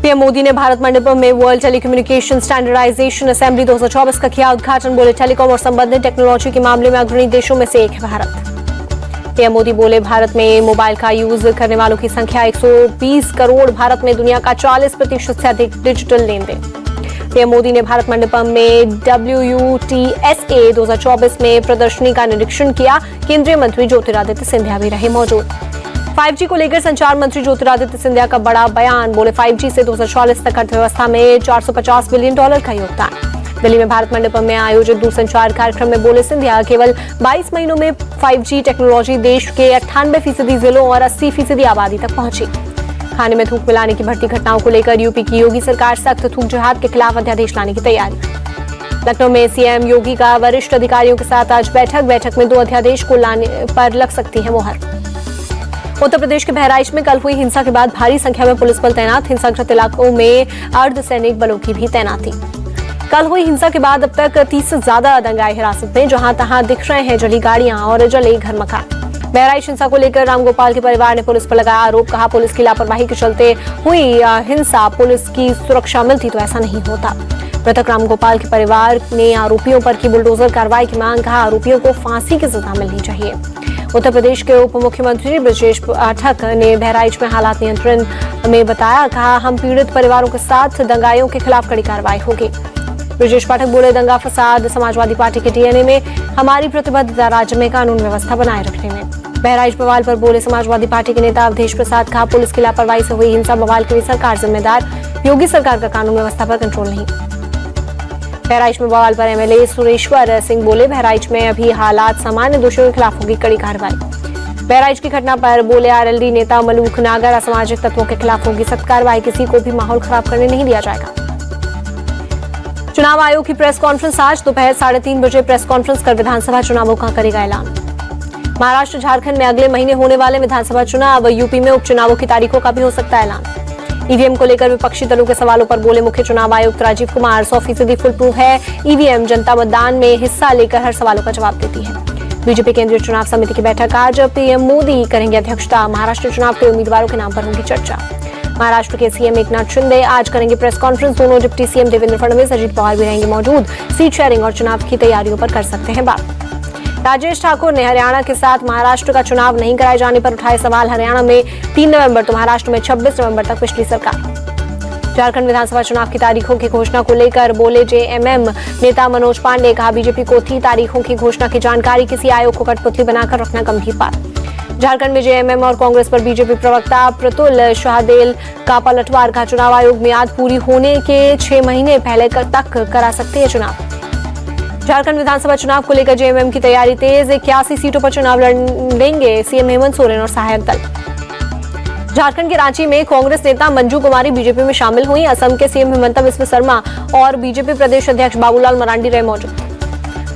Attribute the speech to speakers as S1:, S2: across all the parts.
S1: PM Modi ने भारत मंडपम में world telecommunication standardisation assembly 2024 का किया उद्घाटन। बोले टेलीकॉम और संबंधित टेक्नोलॉजी के मामले में अग्रणी देशों में से एक है भारत। पीएम मोदी बोले भारत में मोबाइल का यूज करने वालों की संख्या 120 करोड़, भारत में दुनिया का 40% से अधिक डिजिटल लेन देन। पीएम मोदी ने भारत मंडपम में WUTSA 2024 में प्रदर्शनी का निरीक्षण किया। केंद्रीय मंत्री ज्योतिरादित्य सिंधिया भी रहे मौजूद। 5G को लेकर संचार मंत्री ज्योतिरादित्य सिंधिया का बड़ा बयान। बोले 5G से 2040 तक अर्थव्यवस्था में $450 बिलियन का योगदान। दिल्ली में भारत मंडपम में आयोजित दूरसंचार कार्यक्रम में बोले सिंधिया, केवल 22 महीनों में 5G टेक्नोलॉजी देश के 98% जिलों और 80% आबादी तक पहुंची। खाने में थूक मिलाने की बढ़ती घटनाओं को लेकर यूपी की योगी सरकार सख्त थूक जिहाद के खिलाफ अध्यादेश लाने की तैयारी। लखनऊ में सीएम योगी का वरिष्ठ अधिकारियों के साथ आज बैठक में 2 अध्यादेश को लाने पर लग सकती है मुहर। उत्तर प्रदेश के बहराइच में कल हुई हिंसा के बाद भारी संख्या में पुलिस बल तैनात। हिंसाग्रस्त इलाकों में अर्धसैनिक बलों की भी तैनाती। कल हुई हिंसा के बाद अब तक 30 से ज्यादा दंगाई हिरासत में, जहां तहां दिख रहे हैं जली गाड़ियां और जले घर मकान। बहराइच हिंसा को लेकर रामगोपाल के परिवार ने पुलिस पर लगाया आरोप। कहा पुलिस की लापरवाही के चलते हुई हिंसा, पुलिस की सुरक्षा मिलती तो ऐसा नहीं होता। मृतक रामगोपाल के परिवार ने आरोपियों पर की बुलडोजर कार्रवाई की मांग। कहा आरोपियों को फांसी की सजा मिलनी चाहिए। उत्तर प्रदेश के उप मुख्यमंत्री ब्रजेश पाठक ने बहराइच में हालात नियंत्रण में बताया। कहा हम पीड़ित परिवारों के साथ दंगाइयों के खिलाफ कड़ी कार्रवाई होगी। ब्रजेश पाठक बोले दंगा फसाद समाजवादी पार्टी के डीएनए में, हमारी प्रतिबद्धता राज्य में कानून व्यवस्था बनाए रखने में। बहराइच बवाल पर बोले समाजवादी पार्टी के नेता अवधेश प्रसाद। कहा पुलिस की लापरवाही से हुई हिंसा बवाल के लिए सरकार जिम्मेदार, योगी सरकार का कानून व्यवस्था पर कंट्रोल नहीं। बहराइच में बवाल पर एमएलए सुरेश्वर सिंह बोले बहराइच में अभी हालात सामान्य, दोषियों के खिलाफ होगी कड़ी कार्रवाई। बहराइच की घटना पर बोले आरएलडी नेता मलूक नागर, असामाजिक तत्वों के खिलाफ होगी सख्त कार्रवाई, किसी को भी माहौल खराब करने नहीं दिया जाएगा। चुनाव आयोग की प्रेस कॉन्फ्रेंस आज दोपहर 3:30 बजे प्रेस कॉन्फ्रेंस कर विधानसभा चुनावों का करेगा ऐलान। महाराष्ट्र झारखंड में अगले महीने होने वाले विधानसभा चुनाव, यूपी में उपचुनावों की तारीखों का भी हो सकता है ऐलान। ईवीएम को लेकर विपक्षी दलों के सवालों पर बोले मुख्य चुनाव आयुक्त राजीव कुमार, 100% फुल प्रूफ है ईवीएम, जनता मतदान में हिस्सा लेकर हर सवालों का जवाब देती है। बीजेपी केंद्रीय चुनाव समिति की बैठक आज, पीएम मोदी करेंगे अध्यक्षता। महाराष्ट्र चुनाव के उम्मीदवारों के नाम पर होगी चर्चा। महाराष्ट्र के सीएम एकनाथ शिंदे आज करेंगे प्रेस कॉन्फ्रेंस। दोनों डिप्टी सीएम देवेंद्र फडणवीस, अजित पवार भी रहेंगे मौजूद। सीट शेयरिंग और चुनाव की तैयारियों पर कर सकते हैं बात। राजेश ठाकुर ने हरियाणा के साथ महाराष्ट्र का चुनाव नहीं कराए जाने पर उठाए सवाल। हरियाणा में 3 नवंबर तो महाराष्ट्र में 26 नवंबर तक पिछली सरकार। झारखंड विधानसभा चुनाव की तारीखों की घोषणा को लेकर बोले जेएमएम नेता मनोज पांडे। कहा बीजेपी को थी तारीखों की घोषणा की जानकारी, किसी आयोग को कठपुतली बनाकर रखना गंभीर बात। झारखंड में जेएमएम और कांग्रेस पर बीजेपी प्रवक्ता प्रतुल शाहदेल का पलटवार। का चुनाव आयोग मियाद पूरी होने के 6 महीने पहले तक करा सकते हैं चुनाव। झारखंड विधानसभा चुनाव को लेकर जेएमएम की तैयारी तेज। 81 सीटों पर चुनाव लड़ेंगे सीएम हेमंत सोरेन और सहायक दल। झारखंड के रांची में कांग्रेस नेता मंजू कुमारी बीजेपी में शामिल हुई। असम के सीएम हिमंता बिस्वा शर्मा और बीजेपी प्रदेश अध्यक्ष बाबूलाल मरांडी रहे मौजूद।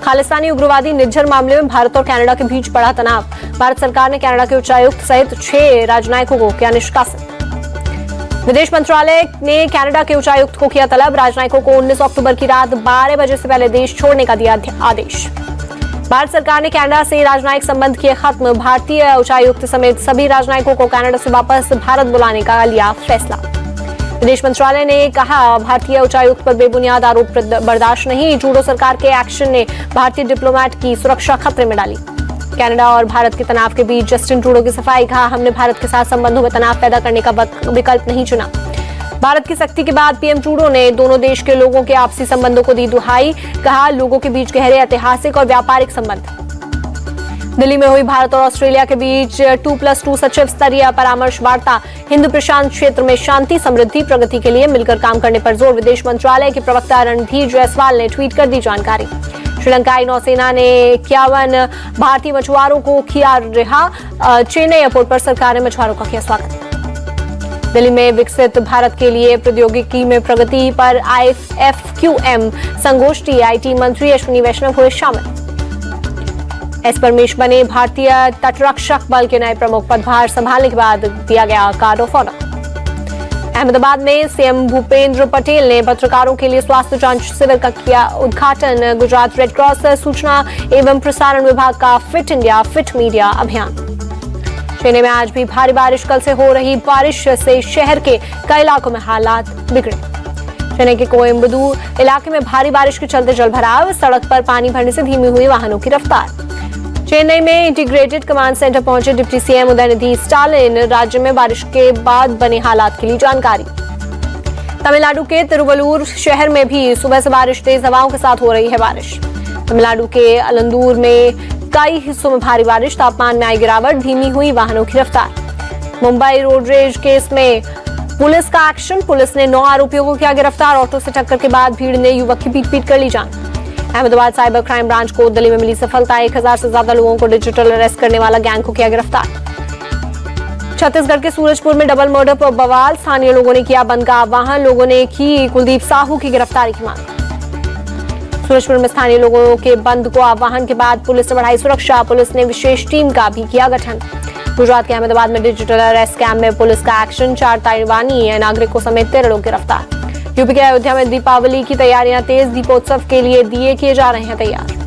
S1: खालिस्तानी उग्रवादी निज्जर मामले में भारत और कनाडा के बीच बढ़ा तनाव। भारत सरकार ने कनाडा के उच्चायुक्त सहित 6 राजनयिकों को किया निष्कासित। विदेश मंत्रालय ने कनाडा के उच्चायुक्त को किया तलब। राजनयिकों को 19 अक्टूबर की रात 12 बजे से पहले देश छोड़ने का दिया आदेश। भारत सरकार ने कनाडा से राजनयिक संबंध किए खत्म। भारतीय उच्चायुक्त समेत सभी राजनयिकों को कनाडा से वापस भारत बुलाने का लिया फैसला। विदेश मंत्रालय ने कहा भारतीय उच्चायुक्त पर बेबुनियाद आरोप बर्दाश्त नहीं। ट्रूडो सरकार के एक्शन ने भारतीय डिप्लोमेट की सुरक्षा खतरे में डाली। कनाडा और भारत के तनाव के बीच जस्टिन ट्रूडो की सफाई। कहा हमने भारत के साथ संबंधों में तनाव पैदा करने का विकल्प नहीं चुना। भारत की सख्ती के बाद पीएम ट्रूडो ने दोनों देश के लोगों के आपसी संबंधों को दी दुहाई। कहा लोगों के बीच गहरे ऐतिहासिक और व्यापारिक संबंध। दिल्ली में हुई भारत और ऑस्ट्रेलिया के बीच 2+2 सचिव स्तरीय परामर्श वार्ता। हिंद प्रशांत क्षेत्र में शांति समृद्धि प्रगति के लिए मिलकर काम करने पर जोर। विदेश मंत्रालय के प्रवक्ता रणधीर जायसवाल ने ट्वीट कर दी जानकारी। श्रीलंकाई नौसेना ने 51 भारतीय मछुआरों को किया रिहा। चेन्नई एयरपोर्ट पर सरकार ने मछुआरों का किया स्वागत। दिल्ली में विकसित भारत के लिए प्रौद्योगिकी में प्रगति पर IFQM संगोष्ठी। आईटी मंत्री अश्विनी वैष्णव हुए शामिल। एस परमेश बने भारतीय तटरक्षक बल के नए प्रमुख। पदभार संभालने के बाद दिया गया कार्ड ऑफ ऑनर। अहमदाबाद में सीएम भूपेंद्र पटेल ने पत्रकारों के लिए स्वास्थ्य जांच शिविर का किया उद्घाटन। गुजरात रेड क्रॉस सूचना एवं प्रसारण विभाग का फिट इंडिया फिट मीडिया अभियान। चेन्नई में आज भी भारी बारिश। कल से हो रही बारिश से शहर के कई इलाकों में हालात बिगड़े। चेन्नई के कोयम्बदूर इलाके में भारी बारिश के चलते जलभराव, सड़क पर पानी भरने से धीमी हुई वाहनों की रफ्तार। चेन्नई में इंटीग्रेटेड कमांड सेंटर पहुंचे डिप्टी सीएम उदयनिधि स्टालिन। राज्य में बारिश के बाद बने हालात के लिए जानकारी। तमिलनाडु के तिरुवल्लुर शहर में भी सुबह से बारिश, तेज हवाओं के साथ हो रही है बारिश। तमिलनाडु के अलंदूर में कई हिस्सों में भारी बारिश, तापमान में आई गिरावट, धीमी हुई वाहनों की रफ्तार। मुंबई रोड रेज केस में पुलिस का एक्शन, पुलिस ने 9 आरोपियों को किया गिरफ्तार। ऑटो से टक्कर के बाद भीड़ ने युवक की पीट कर ली जान। अहमदाबाद साइबर क्राइम ब्रांच को दिल्ली में मिली सफलता। 1000 से ज्यादा लोगों को डिजिटल अरेस्ट करने वाला गैंग को किया गिरफ्तार। छत्तीसगढ़ के सूरजपुर में डबल मर्डर पर बवाल, स्थानीय लोगों ने किया बंद का आह्वान। लोगों ने की कुलदीप साहू की गिरफ्तारी की मांग। सूरजपुर में स्थानीय लोगों के बंद को आह्वान के बाद पुलिस ने बढ़ाई सुरक्षा। पुलिस ने विशेष टीम का भी किया गठन। गुजरात के अहमदाबाद में डिजिटल अरेस्ट कैंप में पुलिस का एक्शन, 4 ताइवानी नागरिकों समेत 13 लोग गिरफ्तार। यूपी के अयोध्या में दीपावली की तैयारियां तेज, दीपोत्सव के लिए दिए किए जा रहे हैं तैयार।